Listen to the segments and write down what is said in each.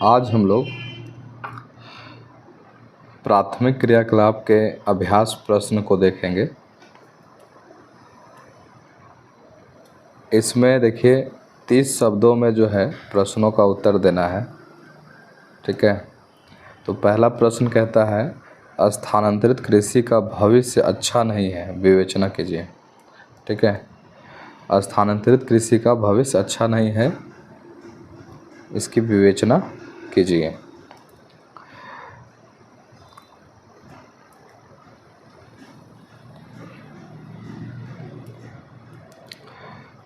आज हम लोग प्राथमिक क्रियाकलाप के अभ्यास प्रश्न को देखेंगे। इसमें देखिए 30 शब्दों में जो है प्रश्नों का उत्तर देना है। ठीक है, तो पहला प्रश्न कहता है स्थानांतरित कृषि का भविष्य अच्छा नहीं है, विवेचना कीजिए। ठीक है, स्थानांतरित कृषि का भविष्य अच्छा नहीं है, इसकी विवेचना कीजिए।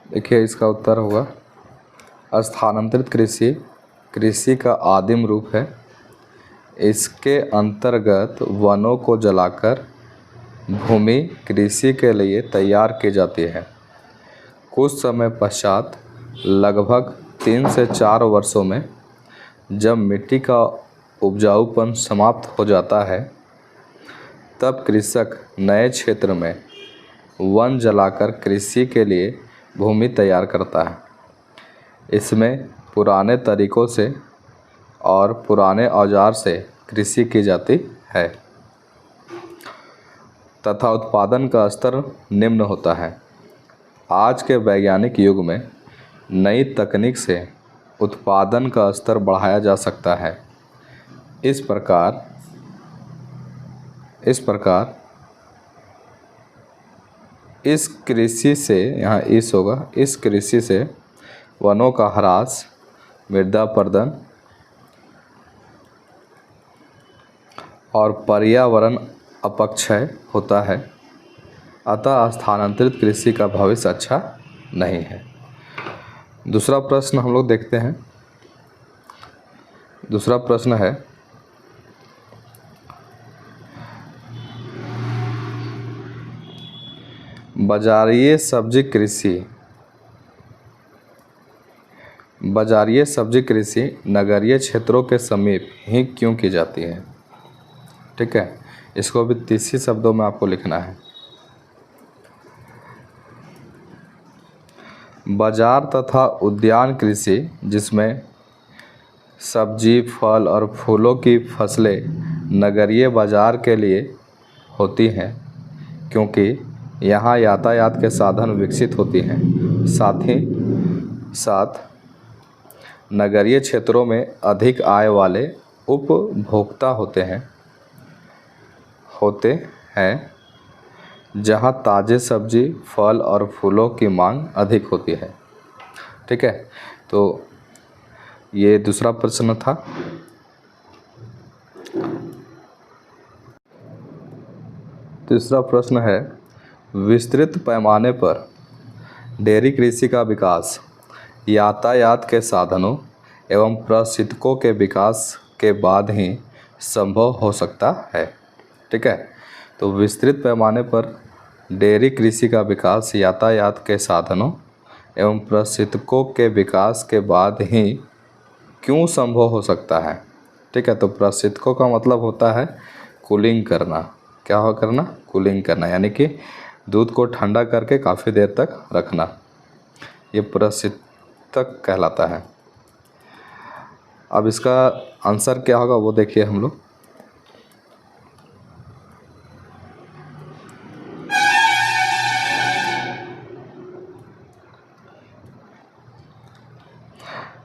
देखिए इसका उत्तर होगा स्थानांतरित कृषि कृषि का आदिम रूप है। इसके अंतर्गत वनों को जलाकर भूमि कृषि के लिए तैयार की जाती है। कुछ समय पश्चात लगभग 3 से 4 वर्षों में जब मिट्टी का उपजाऊपन समाप्त हो जाता है, तब कृषक नए क्षेत्र में वन जलाकर कृषि के लिए भूमि तैयार करता है। इसमें पुराने तरीकों से और पुराने औजार से कृषि की जाती है तथा उत्पादन का स्तर निम्न होता है। आज के वैज्ञानिक युग में नई तकनीक से उत्पादन का स्तर बढ़ाया जा सकता है। इस प्रकार इस कृषि से, यहाँ इस होगा, इस कृषि से वनों का ह्रास, मृदा अपरदन और पर्यावरण अपक्षय होता है। अतः स्थानांतरित कृषि का भविष्य अच्छा नहीं है। दूसरा प्रश्न हम लोग देखते हैं। दूसरा प्रश्न है बाजारीय सब्जी कृषि नगरीय क्षेत्रों के समीप ही क्यों की जाती है। ठीक है, इसको भी 30 शब्दों में आपको लिखना है। बाजार तथा उद्यान कृषि, जिसमें सब्जी, फल और फूलों की फसलें नगरीय बाजार के लिए होती हैं, क्योंकि यहाँ यातायात के साधन विकसित होती हैं। साथ ही साथ नगरीय क्षेत्रों में अधिक आय वाले उपभोक्ता होते हैं जहाँ ताज़े सब्जी, फल और फूलों की मांग अधिक होती है। ठीक है, तो ये दूसरा प्रश्न था। तीसरा प्रश्न है विस्तृत पैमाने पर डेयरी कृषि का विकास यातायात के साधनों एवं प्रशिक्षकों के विकास के बाद ही संभव हो सकता है। ठीक है, तो विस्तृत पैमाने पर डेयरी कृषि का विकास यातायात के साधनों एवं प्रशिक्षकों के विकास के बाद ही क्यों संभव हो सकता है। ठीक है, तो प्रशिक्षकों का मतलब होता है कूलिंग करना। क्या हो करना? कूलिंग करना, यानी कि दूध को ठंडा करके काफ़ी देर तक रखना, ये प्रशिक्षक कहलाता है। अब इसका आंसर क्या होगा वो देखिए हम लोग।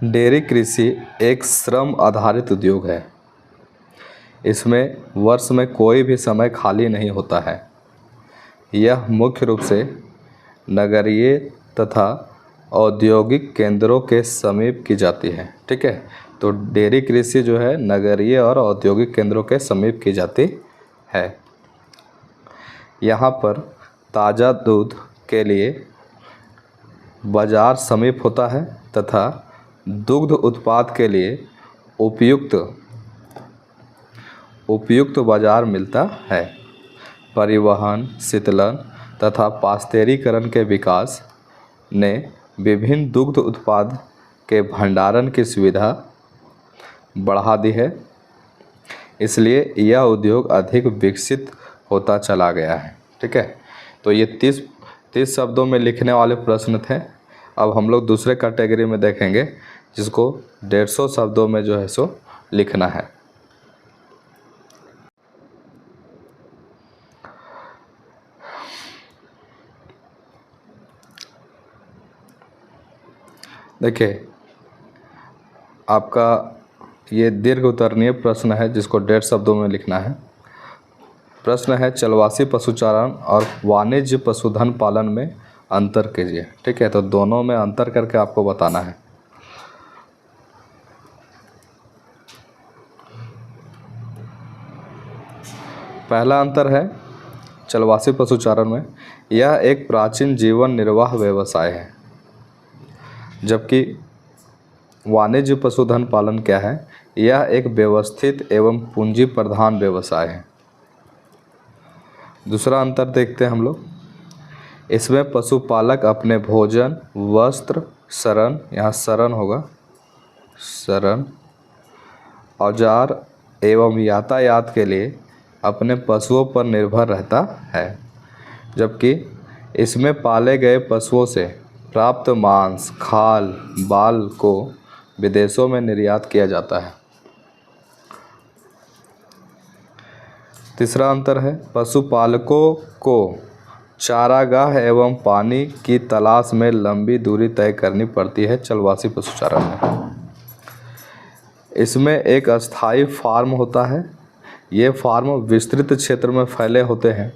डेयरी कृषि एक श्रम आधारित उद्योग है। इसमें वर्ष में कोई भी समय खाली नहीं होता है। यह मुख्य रूप से नगरीय तथा औद्योगिक केंद्रों के समीप की जाती है। ठीक है, तो डेयरी कृषि जो है नगरीय और औद्योगिक केंद्रों के समीप की जाती है। यहाँ पर ताज़ा दूध के लिए बाजार समीप होता है तथा दुग्ध उत्पाद के लिए उपयुक्त बाजार मिलता है। परिवहन, शीतलन तथा पाश्चुरीकरण के विकास ने विभिन्न दुग्ध उत्पाद के भंडारण की सुविधा बढ़ा दी है, इसलिए यह उद्योग अधिक विकसित होता चला गया है। ठीक है, तो ये 30 शब्दों में लिखने वाले प्रश्न थे। अब हम लोग दूसरे कैटेगरी में देखेंगे जिसको 150 शब्दों में जो है सो लिखना है। देखिए, आपका ये दीर्घ उत्तरणीय प्रश्न है जिसको 150 शब्दों में लिखना है। प्रश्न है, चलवासी पशुचारण और वाणिज्य पशुधन पालन में अंतर कीजिए। ठीक है, तो दोनों में अंतर करके आपको बताना है। पहला अंतर है चलवासी पशुचारण में, यह एक प्राचीन जीवन निर्वाह व्यवसाय है, जबकि वाणिज्य पशुधन पालन क्या है, यह एक व्यवस्थित एवं पूंजी प्रधान व्यवसाय है। दूसरा अंतर देखते हैं हम लोग, इसमें पशुपालक अपने भोजन, वस्त्र, शरण, यहाँ शरण होगा, शरण, औजार एवं यातायात के लिए अपने पशुओं पर निर्भर रहता है, जबकि इसमें पाले गए पशुओं से प्राप्त मांस, खाल, बाल को विदेशों में निर्यात किया जाता है। तीसरा अंतर है, पशुपालकों को चारागाह एवं पानी की तलाश में लंबी दूरी तय करनी पड़ती है चलवासी पशुचारण में। इसमें एक अस्थायी फार्म होता है, ये फार्म विस्तृत क्षेत्र में फैले होते हैं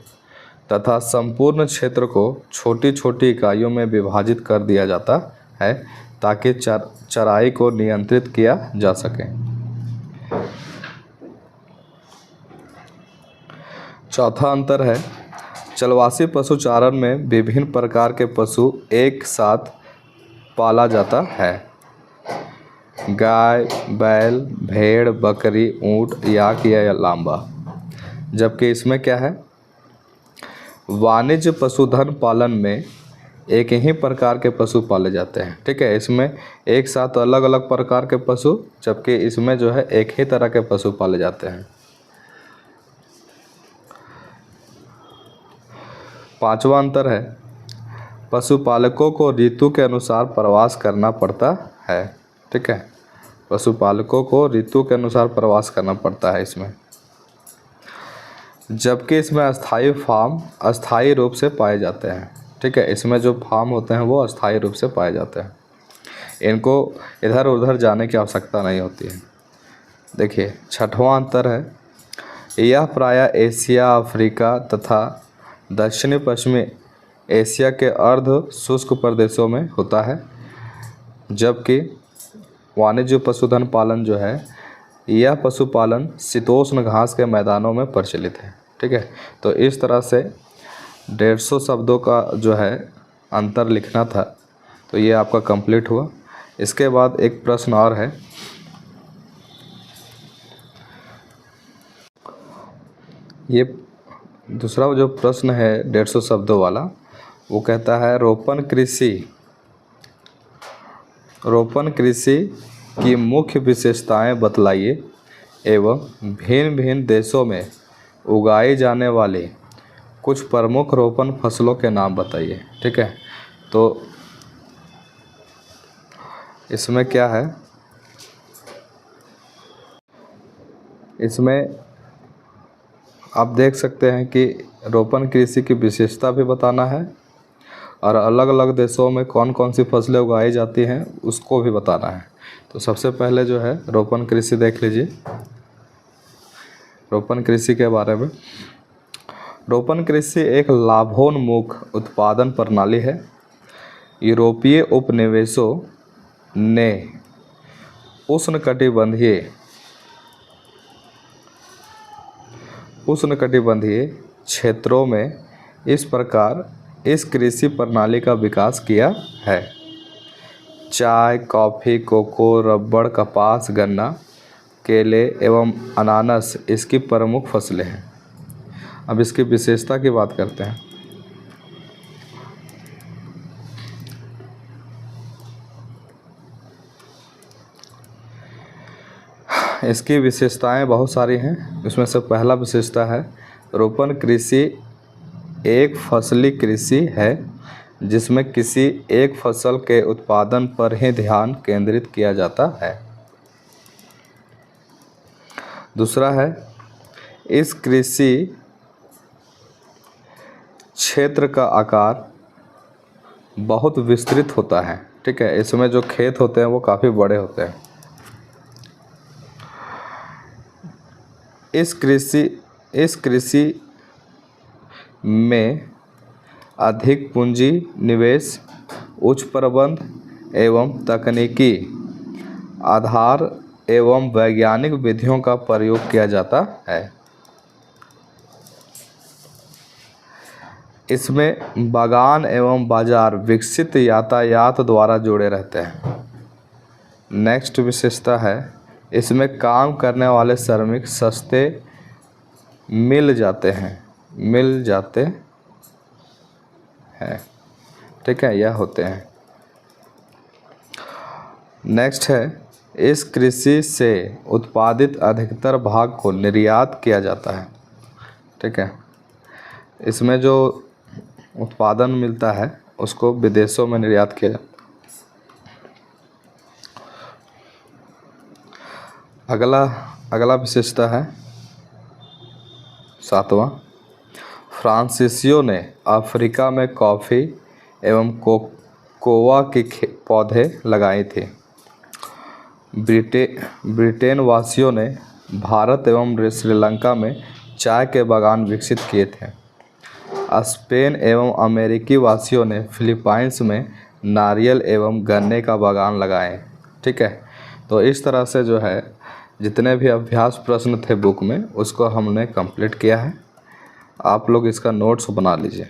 तथा संपूर्ण क्षेत्र को छोटी छोटी इकाइयों में विभाजित कर दिया जाता है ताकि चराई को नियंत्रित किया जा सके। चौथा अंतर है, चलवासी पशुचारण में विभिन्न प्रकार के पशु एक साथ पाला जाता है, गाय, बैल, भेड़, बकरी, ऊंट, याक या लांबा, जबकि इसमें क्या है, वाणिज्य पशुधन पालन में एक ही प्रकार के पशु पाले जाते हैं। ठीक है, इसमें एक साथ अलग अलग प्रकार के पशु, जबकि इसमें जो है एक ही तरह के पशु पाले जाते हैं। पांचवा अंतर है, पशुपालकों को ऋतु के अनुसार प्रवास करना पड़ता है। ठीक है, पशुपालकों को ऋतु के अनुसार प्रवास करना पड़ता है इसमें, जबकि इसमें अस्थायी फार्म अस्थायी रूप से पाए जाते हैं। ठीक है, इसमें जो फार्म होते हैं वो अस्थायी रूप से पाए जाते हैं, इनको इधर उधर जाने की आवश्यकता नहीं होती है। देखिए, छठवां अंतर है, यह प्रायः एशिया, अफ्रीका तथा दक्षिणी पश्चिमी एशिया के अर्ध शुष्क प्रदेशों में होता है, जबकि वाणिज्य पशुधन पालन जो है, यह पशुपालन शीतोष्ण घास के मैदानों में प्रचलित है। ठीक है, तो इस तरह से 150 शब्दों का जो है अंतर लिखना था, तो ये आपका कंप्लीट हुआ। इसके बाद एक प्रश्न और है, ये दूसरा जो प्रश्न है 150 शब्दों वाला, वो कहता है, रोपण कृषि की मुख्य विशेषताएं बतलाइए एवं भिन्न भिन्न देशों में उगाई जाने वाली कुछ प्रमुख रोपण फसलों के नाम बताइए। ठीक है, तो इसमें क्या है, इसमें आप देख सकते हैं कि रोपण कृषि की विशेषता भी बताना है और अलग अलग देशों में कौन कौन सी फसलें उगाई जाती हैं उसको भी बताना है। तो सबसे पहले जो है रोपण कृषि देख लीजिए। रोपण कृषि के बारे में, रोपण कृषि एक लाभोन्मुख उत्पादन प्रणाली है। यूरोपीय उपनिवेशों ने उष्णकटिबंधीय क्षेत्रों में इस प्रकार इस कृषि प्रणाली का विकास किया है। चाय, कॉफ़ी, कोको, रबड़, कपास, गन्ना, केले एवं अनानास इसकी प्रमुख फसलें हैं। अब इसकी विशेषता की बात करते हैं। इसकी विशेषताएं बहुत सारी हैं, उसमें से पहला विशेषता है, रोपण कृषि एक फसली कृषि है जिसमें किसी एक फसल के उत्पादन पर ही ध्यान केंद्रित किया जाता है। दूसरा है, इस कृषि क्षेत्र का आकार बहुत विस्तृत होता है। ठीक है, इसमें जो खेत होते हैं वो काफ़ी बड़े होते हैं। इस कृषि में अधिक पूंजी निवेश, उच्च प्रबंध एवं तकनीकी आधार एवं वैज्ञानिक विधियों का प्रयोग किया जाता है। इसमें बागान एवं बाजार विकसित यातायात द्वारा जुड़े रहते हैं। नेक्स्ट विशेषता है, इसमें काम करने वाले श्रमिक सस्ते मिल जाते हैं। ठीक है, यह होते हैं। नेक्स्ट है, इस कृषि से उत्पादित अधिकतर भाग को निर्यात किया जाता है। ठीक है, इसमें जो उत्पादन मिलता है उसको विदेशों में निर्यात किया जाता है। अगला विशेषता है 7वां, फ्रांसीसियों ने अफ्रीका में कॉफ़ी एवं कोकोआ के पौधे लगाए थे। ब्रिटेन वासियों ने भारत एवं श्रीलंका में चाय के बागान विकसित किए थे। स्पेन एवं अमेरिकी वासियों ने फिलीपाइंस में नारियल एवं गन्ने का बागान लगाए। ठीक है, तो इस तरह से जो है जितने भी अभ्यास प्रश्न थे बुक में उसको हमने कंप्लीट किया है। आप लोग इसका नोट्स बना लीजिए।